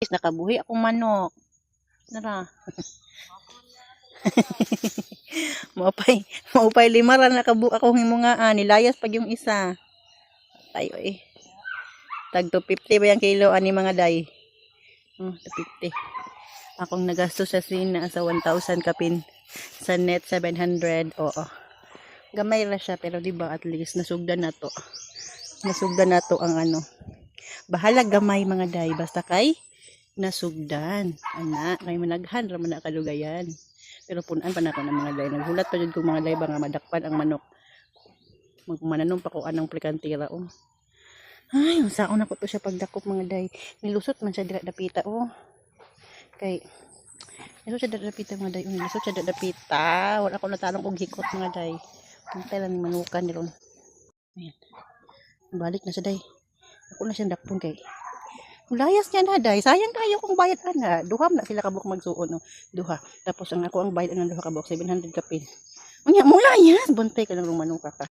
Nakabuhi akong manok. Nara. maupay lima ra nakabu akong himungaan. Nilayas pag yung isa. Tayo eh. Tag 250 ba yung kilo ani mga day? 250. Akong nagastos sa sina sa 1,000 kapin. Sa net 700. Oo. Gamay ra siya pero diba at least nasugdan na to. Nasugdan na to ang ano. Bahala gamay mga day basta kay nasugdan. Ana, kay managhan ra man kalugayan. Pero punan pa na ako ng mga day. Naghulat pa jud kong mga day ba nga madakpan ang manok. Magmananom pa ko anang plikantira oh. Ay, unsaon na ko to siya pagdakop mga day. Nilusot man siya dira dapita oh. Kay nilusot siya dapita mga day. Nilusot siya dapita. Wala ko natalong og hikot mga day. Pantay lang ni manukan ni ron. Ayan. Balik na siya day. Ako na siyang dakpon kay layas niya na day. Sayang kayo kung bayad ana. Duham na sila kabuk magsuon no. Duha. Tapos ang ako ang bayad ang duha kabuk 700 kapin. Unya mo layas. Buntay ka lang manuka ka.